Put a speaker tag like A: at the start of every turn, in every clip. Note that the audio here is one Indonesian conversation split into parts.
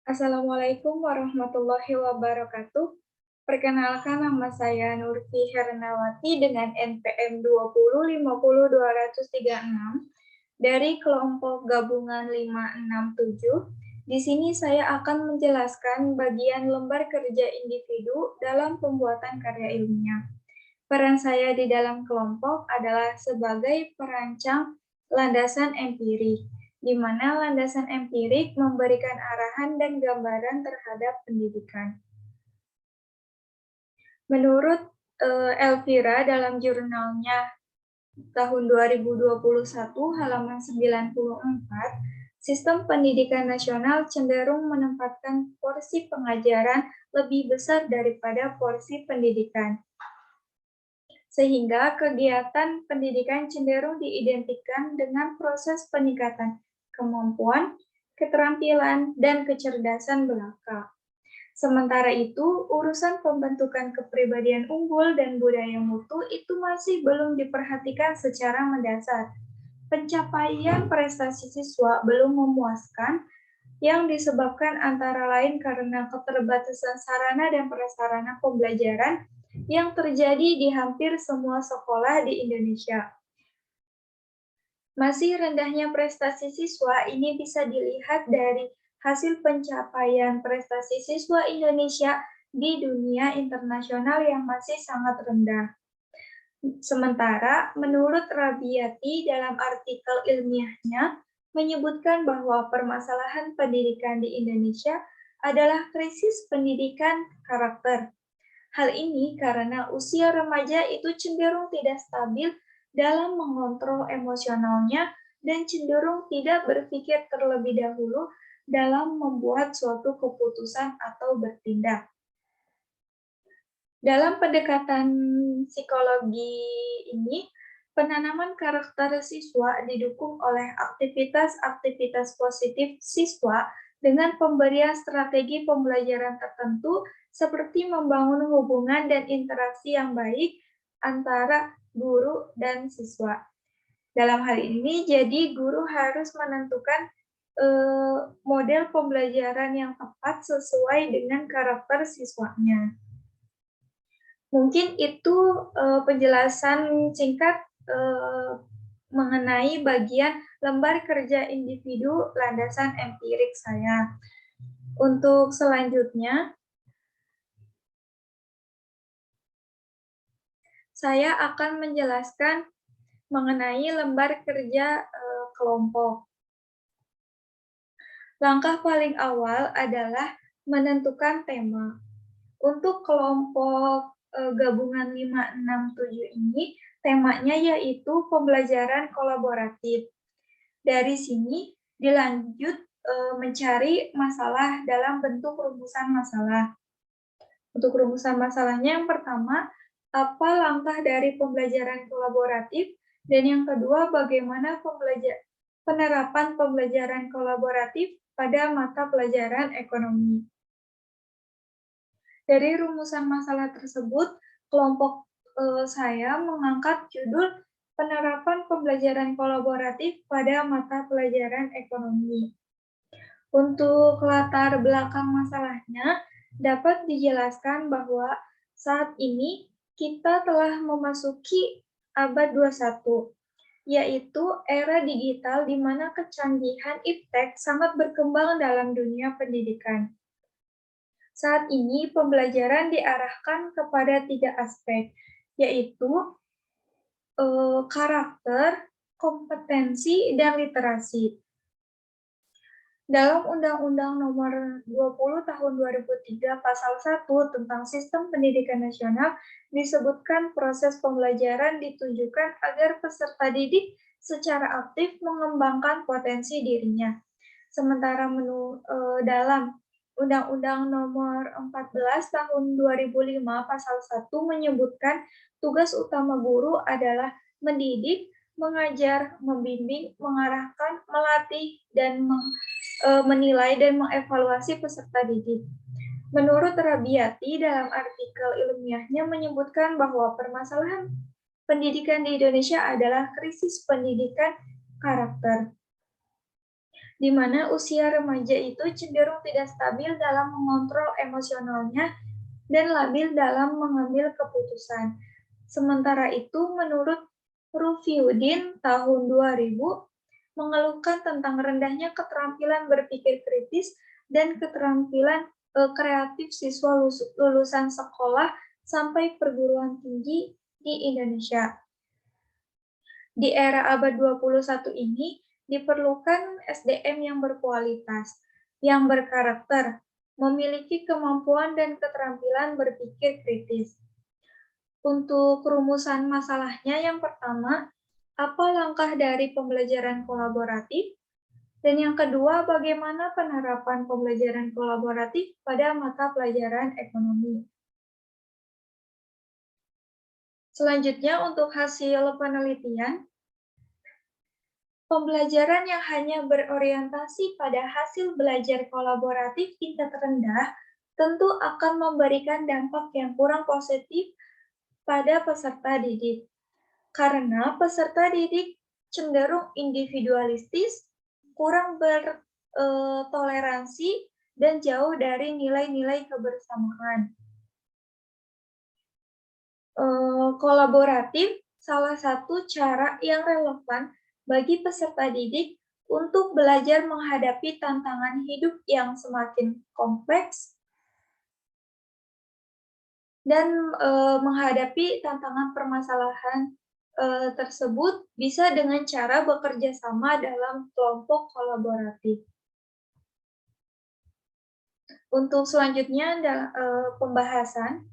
A: Assalamualaikum warahmatullahi wabarakatuh. Perkenalkan, nama saya Nurfi Hernawati dengan NPM 2050236 dari kelompok gabungan 567. Di sini saya akan menjelaskan bagian lembar kerja individu dalam pembuatan karya ilmiah. Peran saya di dalam kelompok adalah sebagai perancang landasan empirik, di mana landasan empirik memberikan arahan dan gambaran terhadap pendidikan. Menurut Elvira dalam jurnalnya tahun 2021 halaman 94, sistem pendidikan nasional cenderung menempatkan porsi pengajaran lebih besar daripada porsi pendidikan, sehingga kegiatan pendidikan cenderung diidentikan dengan proses peningkatan kemampuan, keterampilan, dan kecerdasan belaka. Sementara itu, urusan pembentukan kepribadian unggul dan budaya mutu itu masih belum diperhatikan secara mendasar. Pencapaian prestasi siswa belum memuaskan, yang disebabkan antara lain karena keterbatasan sarana dan prasarana pembelajaran yang terjadi di hampir semua sekolah di Indonesia. Masih rendahnya prestasi siswa ini bisa dilihat dari hasil pencapaian prestasi siswa Indonesia di dunia internasional yang masih sangat rendah. Sementara, menurut Rabiati dalam artikel ilmiahnya, menyebutkan bahwa permasalahan pendidikan di Indonesia adalah krisis pendidikan karakter. Hal ini karena usia remaja itu cenderung tidak stabil dalam mengontrol emosionalnya dan cenderung tidak berpikir terlebih dahulu dalam membuat suatu keputusan atau bertindak. Dalam pendekatan psikologi ini, penanaman karakter siswa didukung oleh aktivitas-aktivitas positif siswa dengan pemberian strategi pembelajaran tertentu seperti membangun hubungan dan interaksi yang baik antara guru dan siswa. Dalam hal ini, jadi guru harus menentukan model pembelajaran yang tepat sesuai dengan karakter siswanya. Mungkin itu penjelasan singkat mengenai bagian lembar kerja individu landasan empirik saya. Untuk selanjutnya, saya akan menjelaskan mengenai lembar kerja kelompok. Langkah paling awal adalah menentukan tema. Untuk kelompok gabungan 567 ini, temanya yaitu pembelajaran kolaboratif. Dari sini dilanjut mencari masalah dalam bentuk rumusan masalah. Untuk rumusan masalahnya yang pertama, apa langkah dari pembelajaran kolaboratif, dan yang kedua, bagaimana penerapan pembelajaran kolaboratif pada mata pelajaran ekonomi. Dari rumusan masalah tersebut, kelompok saya mengangkat judul penerapan pembelajaran kolaboratif pada mata pelajaran ekonomi. Untuk latar belakang masalahnya, dapat dijelaskan bahwa saat ini kita telah memasuki abad 21, yaitu era digital di mana kecanggihan iptek sangat berkembang dalam dunia pendidikan. Saat ini pembelajaran diarahkan kepada 3 aspek, yaitu karakter, kompetensi, dan literasi. Dalam Undang-Undang Nomor 20 Tahun 2003 Pasal 1 tentang Sistem Pendidikan Nasional disebutkan proses pembelajaran ditujukan agar peserta didik secara aktif mengembangkan potensi dirinya. Sementara dalam Undang-Undang Nomor 14 Tahun 2005 Pasal 1 menyebutkan tugas utama guru adalah mendidik, mengajar, membimbing, mengarahkan, melatih, dan menilai dan mengevaluasi peserta didik. Menurut Rabiati, dalam artikel ilmiahnya menyebutkan bahwa permasalahan pendidikan di Indonesia adalah krisis pendidikan karakter. di mana usia remaja itu cenderung tidak stabil dalam mengontrol emosionalnya dan labil dalam mengambil keputusan. Sementara itu, menurut Rufiuddin tahun 2000, mengeluhkan tentang rendahnya keterampilan berpikir kritis dan keterampilan kreatif siswa lulusan sekolah sampai perguruan tinggi di Indonesia. Di era abad 21 ini, diperlukan SDM yang berkualitas, yang berkarakter, memiliki kemampuan dan keterampilan berpikir kritis. Untuk rumusan masalahnya, yang pertama, apa langkah dari pembelajaran kolaboratif? Dan yang kedua, bagaimana penerapan pembelajaran kolaboratif pada mata pelajaran ekonomi? Selanjutnya, untuk hasil penelitian, pembelajaran yang hanya berorientasi pada hasil belajar kolaboratif tingkat rendah tentu akan memberikan dampak yang kurang positif pada peserta didik. Karena peserta didik cenderung individualistis, kurang bertoleransi, dan jauh dari nilai-nilai kebersamaan. Kolaboratif salah satu cara yang relevan bagi peserta didik untuk belajar menghadapi tantangan hidup yang semakin kompleks dan menghadapi tantangan permasalahan tersebut bisa dengan cara bekerja sama dalam kelompok kolaboratif. Untuk selanjutnya adalah pembahasan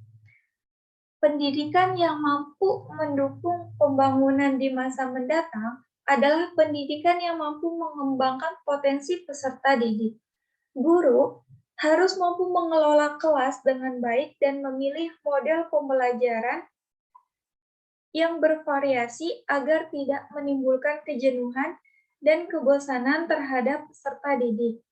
A: pendidikan yang mampu mendukung pembangunan di masa mendatang adalah pendidikan yang mampu mengembangkan potensi peserta didik. Guru harus mampu mengelola kelas dengan baik dan memilih model pembelajaran yang bervariasi agar tidak menimbulkan kejenuhan dan kebosanan terhadap peserta didik,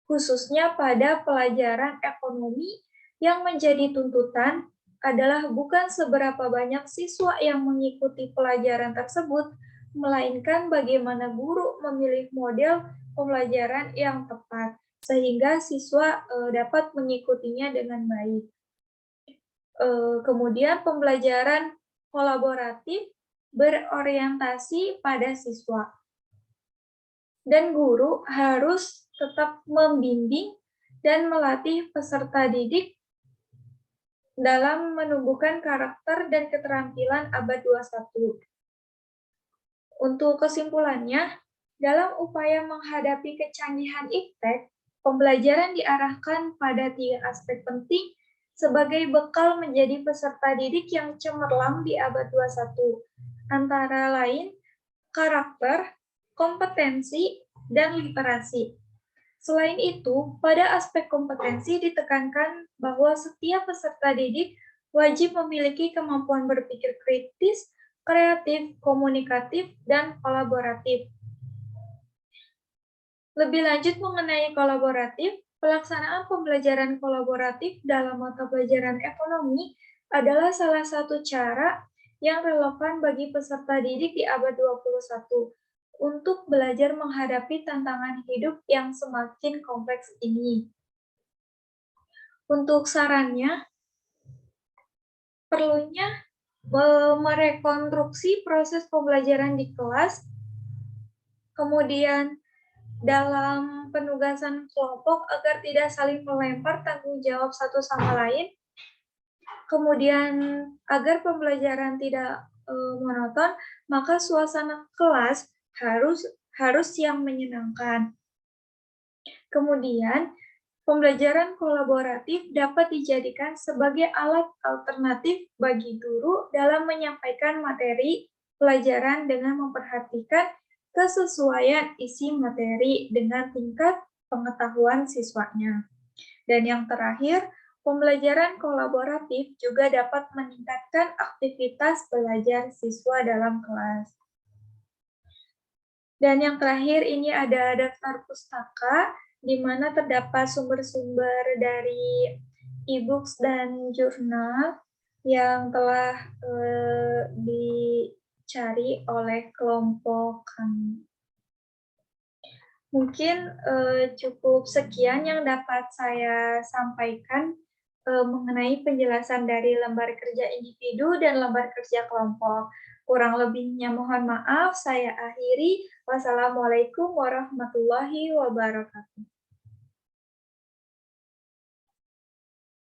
A: khususnya pada pelajaran ekonomi yang menjadi tuntutan adalah bukan seberapa banyak siswa yang mengikuti pelajaran tersebut, melainkan bagaimana guru memilih model pembelajaran yang tepat, sehingga siswa dapat mengikutinya dengan baik. Kemudian pembelajaran kolaboratif berorientasi pada siswa. Dan guru harus tetap membimbing dan melatih peserta didik dalam menumbuhkan karakter dan keterampilan abad 21. Untuk kesimpulannya, dalam upaya menghadapi kecanggihan iptek, pembelajaran diarahkan pada 3 aspek penting sebagai bekal menjadi peserta didik yang cemerlang di abad 21, antara lain karakter, kompetensi, dan literasi. Selain itu, pada aspek kompetensi ditekankan bahwa setiap peserta didik wajib memiliki kemampuan berpikir kritis, kreatif, komunikatif, dan kolaboratif. Lebih lanjut mengenai kolaboratif, pelaksanaan pembelajaran kolaboratif dalam mata pelajaran ekonomi adalah salah satu cara yang relevan bagi peserta didik di abad 21 untuk belajar menghadapi tantangan hidup yang semakin kompleks ini. Untuk sarannya, perlunya merekonstruksi proses pembelajaran di kelas, kemudian dalam penugasan kelompok agar tidak saling melempar tanggung jawab satu sama lain, kemudian agar pembelajaran tidak monoton, maka suasana kelas harus yang menyenangkan. Kemudian, pembelajaran kolaboratif dapat dijadikan sebagai alat alternatif bagi guru dalam menyampaikan materi pelajaran dengan memperhatikan kesesuaian isi materi dengan tingkat pengetahuan siswanya. Dan yang terakhir, pembelajaran kolaboratif juga dapat meningkatkan aktivitas belajar siswa dalam kelas. Dan yang terakhir, ini ada daftar pustaka, di mana terdapat sumber-sumber dari e-books dan jurnal yang telah dicari oleh kelompok kami. Mungkin, cukup sekian yang dapat saya sampaikan, mengenai penjelasan dari lembar kerja individu dan lembar kerja kelompok. Kurang lebihnya mohon maaf, saya akhiri. Wassalamualaikum warahmatullahi wabarakatuh.